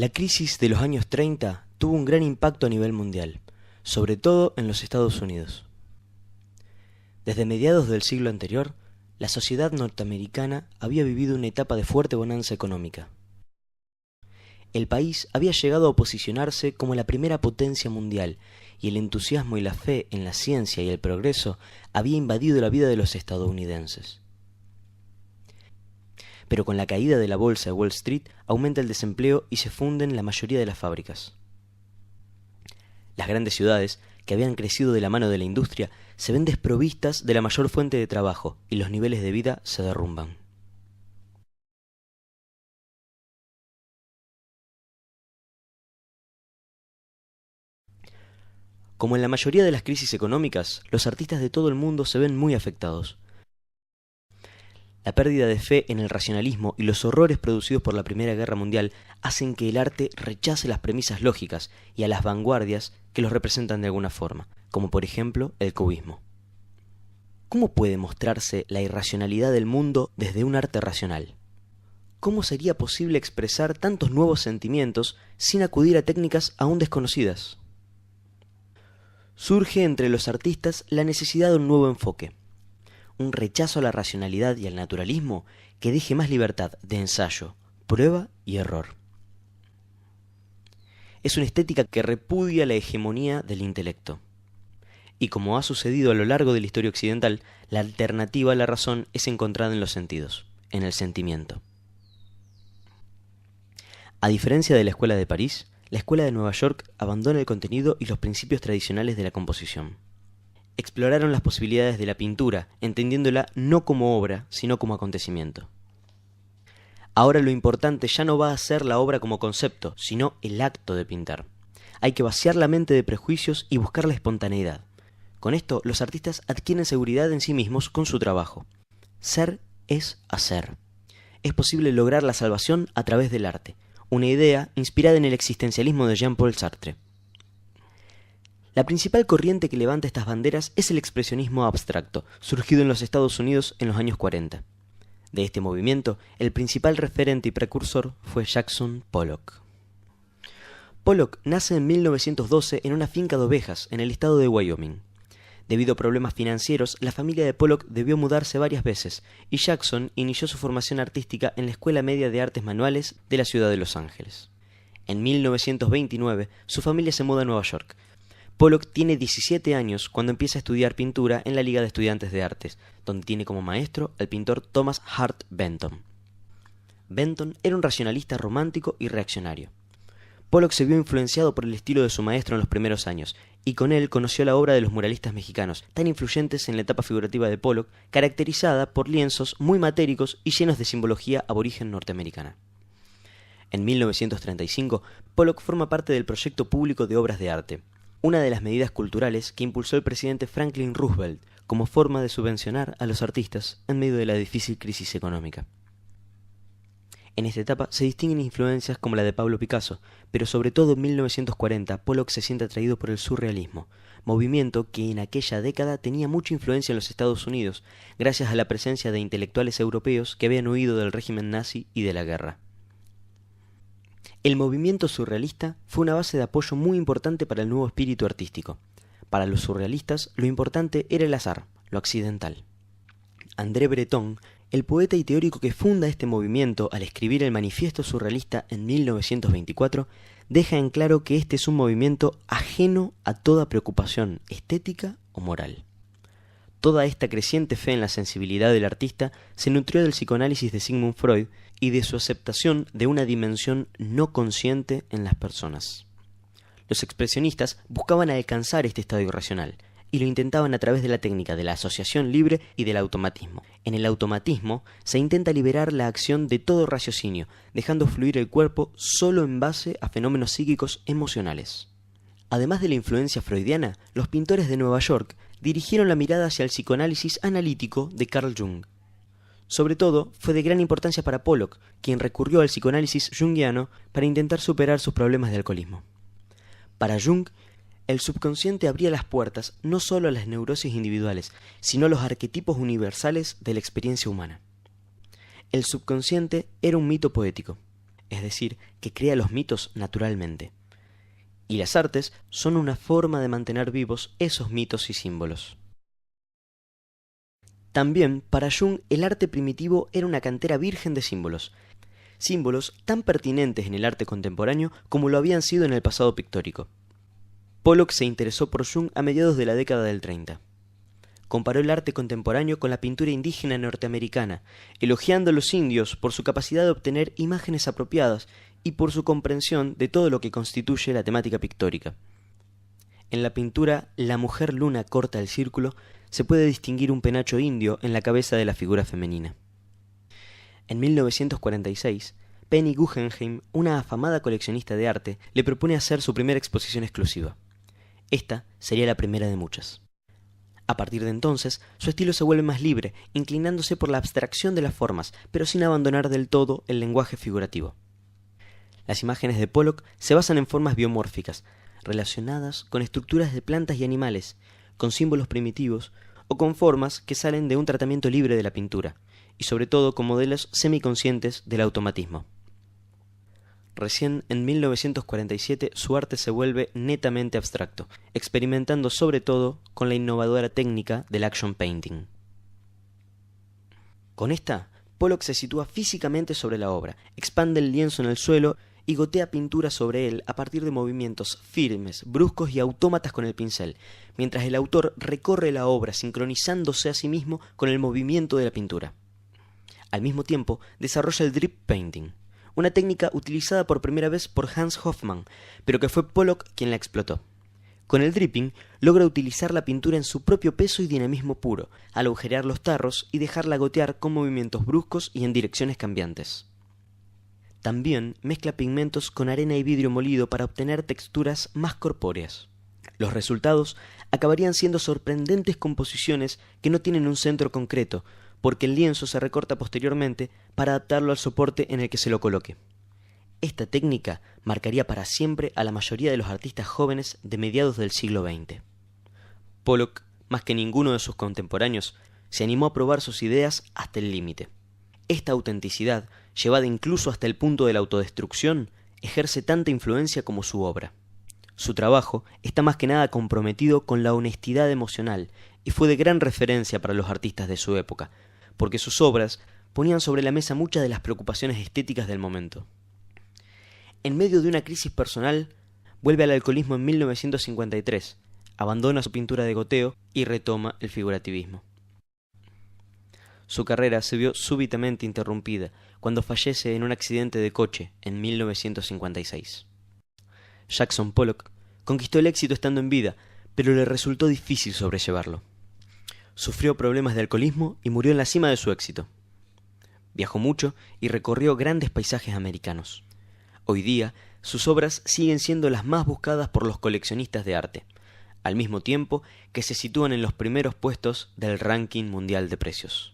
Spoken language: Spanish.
La crisis de los años 30 tuvo un gran impacto a nivel mundial, sobre todo en los Estados Unidos. Desde mediados del siglo anterior, la sociedad norteamericana había vivido una etapa de fuerte bonanza económica. El país había llegado a posicionarse como la primera potencia mundial y el entusiasmo y la fe en la ciencia y el progreso había invadido la vida de los estadounidenses. Pero con la caída de la bolsa de Wall Street aumenta el desempleo y se funden la mayoría de las fábricas. Las grandes ciudades, que habían crecido de la mano de la industria, se ven desprovistas de la mayor fuente de trabajo y los niveles de vida se derrumban. Como en la mayoría de las crisis económicas, los artistas de todo el mundo se ven muy afectados. La pérdida de fe en el racionalismo y los horrores producidos por la Primera Guerra Mundial hacen que el arte rechace las premisas lógicas y a las vanguardias que los representan de alguna forma, como por ejemplo el cubismo. ¿Cómo puede mostrarse la irracionalidad del mundo desde un arte racional? ¿Cómo sería posible expresar tantos nuevos sentimientos sin acudir a técnicas aún desconocidas? Surge entre los artistas la necesidad de un nuevo enfoque, un rechazo a la racionalidad y al naturalismo que deje más libertad de ensayo, prueba y error. Es una estética que repudia la hegemonía del intelecto. Y como ha sucedido a lo largo de la historia occidental, la alternativa a la razón es encontrada en los sentidos, en el sentimiento. A diferencia de la Escuela de París, la Escuela de Nueva York abandona el contenido y los principios tradicionales de la composición. Exploraron las posibilidades de la pintura, entendiéndola no como obra, sino como acontecimiento. Ahora lo importante ya no va a ser la obra como concepto, sino el acto de pintar. Hay que vaciar la mente de prejuicios y buscar la espontaneidad. Con esto, los artistas adquieren seguridad en sí mismos con su trabajo. Ser es hacer. Es posible lograr la salvación a través del arte, una idea inspirada en el existencialismo de Jean-Paul Sartre. La principal corriente que levanta estas banderas es el expresionismo abstracto, surgido en los Estados Unidos en los años 40. De este movimiento, el principal referente y precursor fue Jackson Pollock. Pollock nace en 1912 en una finca de ovejas en el estado de Wyoming. Debido a problemas financieros, la familia de Pollock debió mudarse varias veces, y Jackson inició su formación artística en la Escuela Media de Artes Manuales de la ciudad de Los Ángeles. En 1929, su familia se muda a Nueva York. Pollock tiene 17 años cuando empieza a estudiar pintura en la Liga de Estudiantes de Artes, donde tiene como maestro al pintor Thomas Hart Benton. Benton era un racionalista romántico y reaccionario. Pollock se vio influenciado por el estilo de su maestro en los primeros años, y con él conoció la obra de los muralistas mexicanos, tan influyentes en la etapa figurativa de Pollock, caracterizada por lienzos muy matéricos y llenos de simbología aborigen norteamericana. En 1935, Pollock forma parte del proyecto público de obras de arte, una de las medidas culturales que impulsó el presidente Franklin Roosevelt como forma de subvencionar a los artistas en medio de la difícil crisis económica. En esta etapa se distinguen influencias como la de Pablo Picasso, pero sobre todo en 1940 Pollock se siente atraído por el surrealismo, movimiento que en aquella década tenía mucha influencia en los Estados Unidos, gracias a la presencia de intelectuales europeos que habían huido del régimen nazi y de la guerra. El movimiento surrealista fue una base de apoyo muy importante para el nuevo espíritu artístico. Para los surrealistas, lo importante era el azar, lo accidental. André Breton, el poeta y teórico que funda este movimiento al escribir el Manifiesto Surrealista en 1924, deja en claro que este es un movimiento ajeno a toda preocupación estética o moral. Toda esta creciente fe en la sensibilidad del artista se nutrió del psicoanálisis de Sigmund Freud y de su aceptación de una dimensión no consciente en las personas. Los expresionistas buscaban alcanzar este estado irracional, y lo intentaban a través de la técnica de la asociación libre y del automatismo. En el automatismo se intenta liberar la acción de todo raciocinio, dejando fluir el cuerpo solo en base a fenómenos psíquicos emocionales. Además de la influencia freudiana, los pintores de Nueva York dirigieron la mirada hacia el psicoanálisis analítico de Carl Jung. Sobre todo, fue de gran importancia para Pollock, quien recurrió al psicoanálisis junguiano para intentar superar sus problemas de alcoholismo. Para Jung, el subconsciente abría las puertas no solo a las neurosis individuales, sino a los arquetipos universales de la experiencia humana. El subconsciente era un mito poético. es decir, que crea los mitos naturalmente. Y las artes son una forma de mantener vivos esos mitos y símbolos. También, para Jung, el arte primitivo era una cantera virgen de símbolos tan pertinentes en el arte contemporáneo como lo habían sido en el pasado pictórico. Pollock se interesó por Jung a mediados de la década del 30. Comparó el arte contemporáneo con la pintura indígena norteamericana, elogiando a los indios por su capacidad de obtener imágenes apropiadas y por su comprensión de todo lo que constituye la temática pictórica. En la pintura La mujer luna corta el círculo se puede distinguir un penacho indio en la cabeza de la figura femenina. En 1946, Penny Guggenheim, una afamada coleccionista de arte, le propone hacer su primera exposición exclusiva. Esta sería la primera de muchas. A partir de entonces, su estilo se vuelve más libre, inclinándose por la abstracción de las formas, pero sin abandonar del todo el lenguaje figurativo. Las imágenes de Pollock se basan en formas biomórficas, relacionadas con estructuras de plantas y animales, con símbolos primitivos o con formas que salen de un tratamiento libre de la pintura, y sobre todo con modelos semiconscientes del automatismo. Recién en 1947 su arte se vuelve netamente abstracto, experimentando sobre todo con la innovadora técnica del action painting. Con esta, Pollock se sitúa físicamente sobre la obra, expande el lienzo en el suelo y gotea pintura sobre él a partir de movimientos firmes, bruscos y autómatas con el pincel, mientras el autor recorre la obra sincronizándose a sí mismo con el movimiento de la pintura. Al mismo tiempo, desarrolla el drip painting, una técnica utilizada por primera vez por Hans Hofmann, pero que fue Pollock quien la explotó. Con el dripping logra utilizar la pintura en su propio peso y dinamismo puro, al agujerear los tarros y dejarla gotear con movimientos bruscos y en direcciones cambiantes. También mezcla pigmentos con arena y vidrio molido para obtener texturas más corpóreas. Los resultados acabarían siendo sorprendentes composiciones que no tienen un centro concreto, porque el lienzo se recorta posteriormente para adaptarlo al soporte en el que se lo coloque. Esta técnica marcaría para siempre a la mayoría de los artistas jóvenes de mediados del siglo XX. Pollock, más que ninguno de sus contemporáneos, se animó a probar sus ideas hasta el límite. Esta autenticidad, llevada incluso hasta el punto de la autodestrucción, ejerce tanta influencia como su obra. Su trabajo está más que nada comprometido con la honestidad emocional y fue de gran referencia para los artistas de su época, porque sus obras ponían sobre la mesa muchas de las preocupaciones estéticas del momento. En medio de una crisis personal, vuelve al alcoholismo en 1953, abandona su pintura de goteo y retoma el figurativismo. Su carrera se vio súbitamente interrumpida cuando fallece en un accidente de coche en 1956. Jackson Pollock conquistó el éxito estando en vida, pero le resultó difícil sobrellevarlo. Sufrió problemas de alcoholismo y murió en la cima de su éxito. Viajó mucho y recorrió grandes paisajes americanos. Hoy día, sus obras siguen siendo las más buscadas por los coleccionistas de arte, al mismo tiempo que se sitúan en los primeros puestos del ranking mundial de precios.